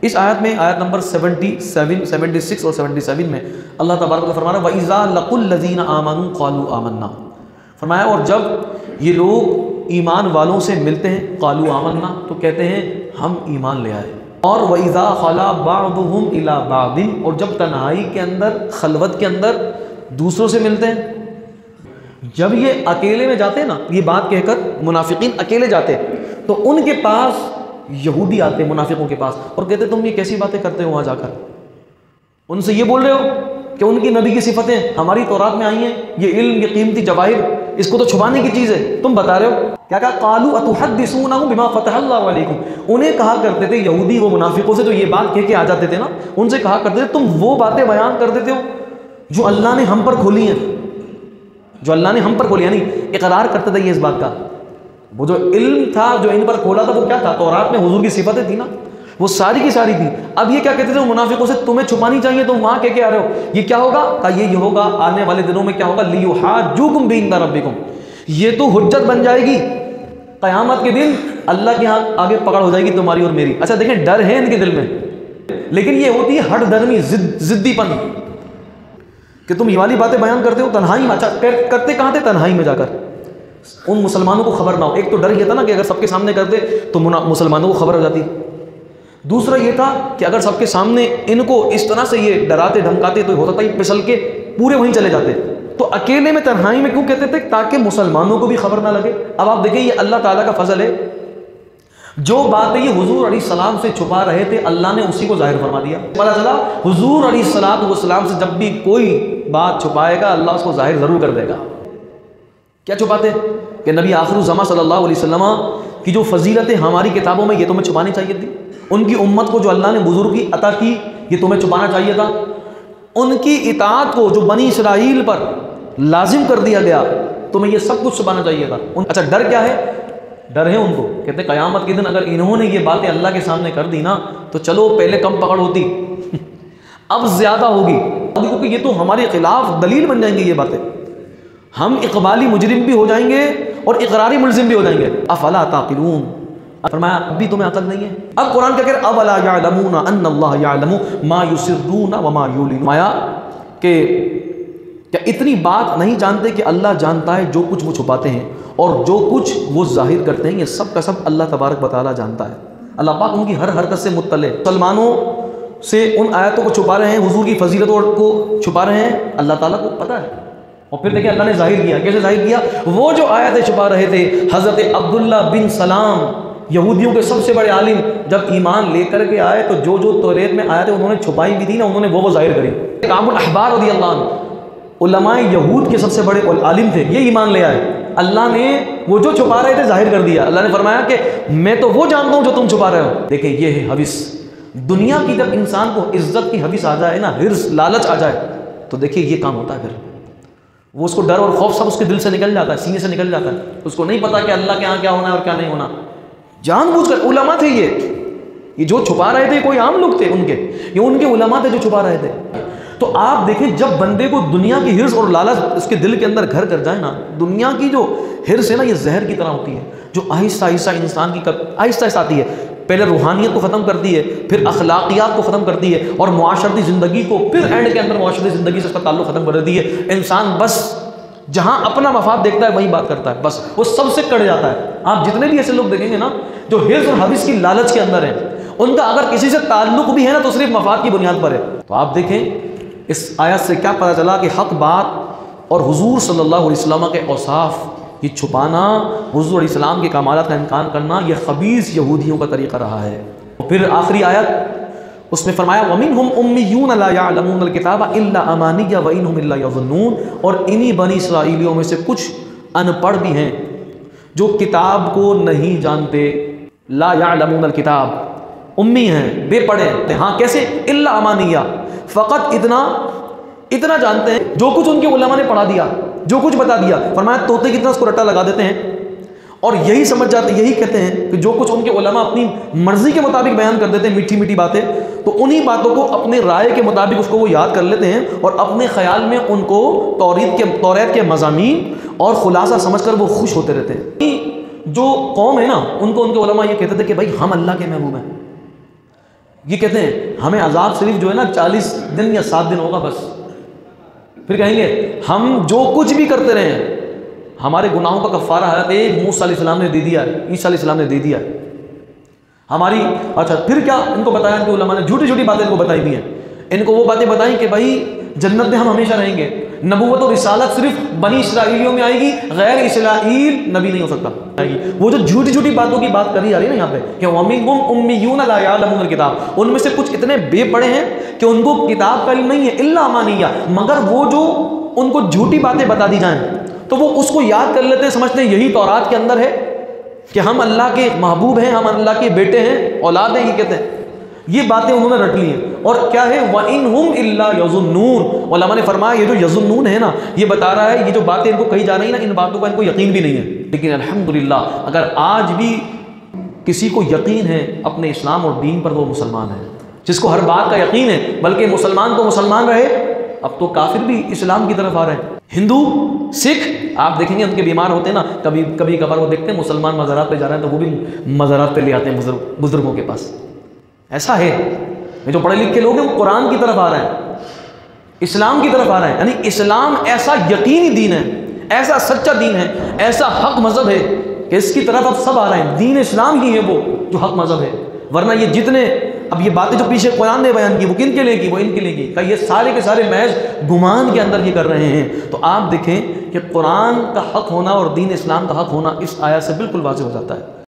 इस आयत में, आयत नंबर 77, 76 और 77 में अल्लाह तबारक व फरमा रहा है वइज़ा लक़ुल लज़ीना आमनू क़ालू आमन्ना। फरमाया और जब ये लोग ईमान वालों से मिलते हैं, क़ालू आमन्ना, तो कहते हैं हम ईमान ले आए। और वइज़ा ख़ला बअदुहुम इला बअदिन, और जब तन्हाई के अंदर, खलवत के अंदर दूसरों से मिलते हैं, जब ये अकेले में जाते हैं ना, ये बात कहकर मुनाफिकीन अकेले जाते हैं, तो उनके पास यहूदी आते मुनाफिकों के पास और कहते तुम ये कैसी बातें करते हो वहाँ जाकर, उनसे ये बोल रहे हो कि उनकी नबी की सिफतें हमारी तौरात में आई हैं, ये इल्म, ये कीमती जवाहिर, इसको तो छुपाने की चीज़ है, तुम बता रहे हो। क्या कहा? क़ालू अतुहद्दिसूनहुम बिमा फ़तहल्लाहु अलैकुम। उन्हें कहा करते थे यहूदी, वो मुनाफिकों से जो ये बात कह के आ जाते थे ना, उनसे कहा करते थे तुम वो बातें बयान कर देते हो जो अल्लाह ने हम पर खोली हैं, जो अल्लाह ने हम पर खोली, यानी इकरार करते थे ये इस बात का। वो जो इल्म था जो इन पर खोला था वो क्या था? तौरात में हुजूर की सिफतें थी ना, वो सारी की सारी थी। अब ये क्या कहते थे मुनाफिकों से, तुम्हें छुपानी चाहिए, तुम वहाँ कह के आ रहे हो, ये क्या होगा? का ये होगा आने वाले दिनों में क्या होगा? लियुहाज्जुकुम बिही इंदा रब्बिकुम, ये तो हुज्जत बन जाएगी क़यामत के दिन, अल्लाह के यहाँ आगे पकड़ हो जाएगी तुम्हारी और मेरी। अच्छा देखें, डर है इनके दिल में, लेकिन ये होती है हट दर्मी, जिद्दीपन, कि तुम ये वाली बातें बयान करते हो तन्हाई में। अच्छा करते कहाँ थे? तन्हाई में जाकर, उन मुसलमानों को खबर ना हो। एक तो डर ये था ना कि अगर सबके सामने करते तो मुसलमानों को खबर हो जाती। दूसरा ये था कि अगर सबके सामने इनको इस तरह से ये डराते धमकाते तो होता था ये फिसल के पूरे वहीं चले जाते। तो अकेले में तन्हाई में क्यों कहते थे? ताकि मुसलमानों को भी खबर ना लगे। अब आप देखें, ये अल्लाह ताला का फजल है, जो बातें ये हुजूर अलैहिस्सलाम से छुपा रहे थे अल्लाह ने उसी को जाहिर फरमा दिया। पता चला हुजूर अलैहिस्सलाम से जब भी कोई बात छुपाएगा अल्लाह उसको जाहिर जरूर कर देगा। क्या छुपाते? कि नबी आखिरुज़्ज़मा सल्लल्लाहु अलैहि वसल्लम की जो फजीलतें हमारी किताबों में, ये तुम्हें छुपानी चाहिए थी। उनकी उम्मत को जो अल्लाह ने बुजुर्गी अता की, ये तुम्हें छुपाना चाहिए था। उनकी इताअत को जो बनी इसराइल पर लाजिम कर दिया गया, तुम्हें ये सब कुछ छुपाना चाहिए था। अच्छा डर क्या है? डर है उनको, कहते क़यामत के दिन अगर इन्होंने ये बातें अल्लाह के सामने कर दी ना, तो चलो पहले कम पकड़ होती अब ज़्यादा होगी, क्योंकि ये तो हमारे खिलाफ दलील बन जाएंगी ये बातें। हम इकबाली मुजरिम भी हो जाएंगे और इकरारी मुल्जिम भी हो जाएंगे। अफला ताक़िलून, फरमाया अभी तुम्हें अकल नहीं है। अब कुरान क्या कह रहा है? अवला यअलमूना अन्नल्लाह यअलमु मा युसिर्रूना व मा युलिनून। माया कि क्या इतनी बात नहीं जानते कि अल्लाह जानता है जो कुछ वो छुपाते हैं और जो कुछ वो जाहिर करते हैं, ये सब का सब अल्लाह तबारक व तआला जानता है। अल्लाह पाक उनकी हर हरकत से मुत्तले। मुसलमानों से उन आयतों को छुपा रहे हैं, हुजूर की फजीलतों को छुपा रहे हैं, अल्लाह ताला को पता है। और फिर देखिए अल्लाह ने जाहिर किया, कैसे जाहिर किया? वो जो आयतें छुपा रहे थे, हज़रत अब्दुल्ला बिन सलाम, यहूदियों के सबसे बड़े आलिम, जब ईमान लेकर के आए तो जो जो तौरात में आयतें उन्होंने छुपाई भी थी ना, उन्होंने वो जाहिर करी। काबुल अहबार रज़ियल्लाहु अन्हु, उलमाए यहूद के सबसे बड़े आलिम थे, ये ईमान ले आए। अल्लाह ने वो जो छुपा रहे थे जाहिर कर दिया। अल्लाह ने फरमाया कि मैं तो वो जानता हूँ जो तुम छुपा रहे हो। देखिए ये है हविस। दुनिया की जब इंसान को इज्जत की हविस आ जाए ना, हिर्स, लालच आ जाए, तो देखिए ये काम होता है। फिर वो उसको डर और खौफ सब उसके दिल से निकल जाता है, सीने से निकल जाता है। उसको नहीं पता कि अल्लाह के यहाँ क्या होना है और क्या नहीं होना। जानबूझकर उलमा थे ये जो छुपा रहे थे, कोई आम लोग थे उनके, ये उनके उलमा थे जो छुपा रहे थे। तो आप देखें, जब बंदे को दुनिया की हिर्स और लालच उसके दिल के अंदर घर कर जाए ना, दुनिया की जो हिर्स है ना, ये जहर की तरह होती है, जो आहिस्ता आहिस्ता इंसान की आहिस्ता आहिस्ता आती है। पहले रूहानियत को ख़त्म करती है, फिर अखलाकियात को ख़त्म करती है, और मुआशरती ज़िंदगी को, फिर एंड के अंदर मुआशरती ज़िंदगी से उसका ताल्लुक़ ख़त्म कर देती है। इंसान बस जहाँ अपना मफाद देखता है वही बात करता है, बस वो सबसे कट जाता है। आप जितने भी ऐसे लोग देखेंगे ना जो हिर्स और हविस की लालच के अंदर हैं, उनका अगर किसी से ताल्लुक़ भी है ना तो सिर्फ मफाद की बुनियाद पर है। तो आप देखें इस आयत से क्या पता चला कि हक़ बात और हुजूर सल्लल्लाहु अलैहि वसल्लम के औसाफ ये छुपाना, हुजूर अलैहि सलाम के कमालात का इनकार करना, ये खबीस यहूदियों का तरीक़ा रहा है। फिर आखिरी आयत उसमें फरमाया वमिनहुम उम्मियून ला यअलमूनल किताब इल्ला अमानिया व इनहुम इल्ला यज़ुन्नून, और इन्हीं बनी इसराइलियों में से कुछ अनपढ़ भी हैं जो किताब को नहीं जानते। ला यअलमूनल किताब, उम्मी हैं, बेपढ़े। हाँ कैसे? इल्ला अमानिया, फ़कत इतना जानते हैं जो कुछ उनके उलमा ने पढ़ा दिया, जो कुछ बता दिया। फरमाया तोते कितना उसको रट्टा लगा देते हैं और यही समझ जाते, यही कहते हैं कि जो कुछ उनके उलमा अपनी मर्जी के मुताबिक बयान कर देते हैं, मीठी मीठी बातें, तो उन्हीं बातों को अपने राय के मुताबिक उसको वो याद कर लेते हैं और अपने ख्याल में उनको तौरात के मज़ामीन और खुलासा समझकर वो खुश होते रहते हैं। जो कौम है ना, उनको उनके उलमा ये कहते थे कि भाई हम अल्लाह के महबूब हैं, ये कहते हैं हमें अजाब सिर्फ जो है ना 40 दिन या 7 दिन होगा बस, फिर कहेंगे हम जो कुछ भी करते रहे हमारे गुनाहों का कफ़ारा हज़रत मूसा अलैहिस्सलाम ने दे दिया, ईसा अलैहिस्सलाम ने दे दिया हमारी। अच्छा फिर क्या इनको बताया, इनके उलमा ने झूठी झूठी बातें इनको बताई दी हैं। इनको वो बातें बताई कि भाई जन्नत में हम हमेशा रहेंगे, नबूवत और रिसालत सिर्फ बनी इसराइलियों में आएगी, गैर इसराइल नबी नहीं हो सकता। वो जो झूठी झूठी बातों की बात करी जा रही है ना यहाँ पे कि वमिनहुम उम्मियून ला यअलमूनल किताब, उनमें से कुछ इतने बेपढ़े हैं कि उनको किताब का इल्म नहीं है, इल्ला अमानिया, मगर वो जो उनको झूठी बातें बता दी जाएं तो वो उसको याद कर लेते हैं, समझते हैं यही तौरात के अंदर है कि हम अल्लाह के महबूब हैं, हम अल्लाह के बेटे हैं, औलाद हैं, ये कहते हैं। ये बातें उन्होंने रट ली हैं। और क्या है, व इन हुम इल्ला यज़ुन्नून, उलमा ने फरमाया ये जो यज़ुन्नून है ना, ये बता रहा है ये जो बातें इनको कही जा रही है ना, इन बातों का इनको यकीन भी नहीं है। लेकिन अल्हम्दुलिल्लाह अगर आज भी किसी को यकीन है अपने इस्लाम और दीन पर, वो मुसलमान है। जिसको हर बात का यकीन है, बल्कि मुसलमान तो मुसलमान रहे, अब तो काफिर भी इस्लाम की तरफ आ रहे हैं। हिंदू सिख आप देखेंगे उनके बीमार होते हैं ना, कभी कभार वो देखते हैं मुसलमान मज़ारात पे जा रहे हैं तो वो भी मज़ारात पे ले आते हैं बुजुर्गों के पास। ऐसा है, ये जो पढ़े लिखे लोग हैं वो कुरान की तरफ आ रहे हैं, इस्लाम की तरफ आ रहे हैं। यानी इस्लाम ऐसा यकीनी दीन है, ऐसा सच्चा दीन है, ऐसा हक मज़हब है कि इसकी तरफ अब सब आ रहे हैं। दीन इस्लाम ही है वो जो हक मज़हब है, वरना ये जितने अब ये बातें जो पीछे कुरान ने बयान की वो किन के लिए की, वो इनके लिए की, ये सारे के सारे महज गुमान के अंदर ये कर रहे हैं। तो आप देखें कि कुरान का हक होना और दीन इस्लाम का हक होना इस आयत से बिल्कुल वाज़ेह हो जाता है।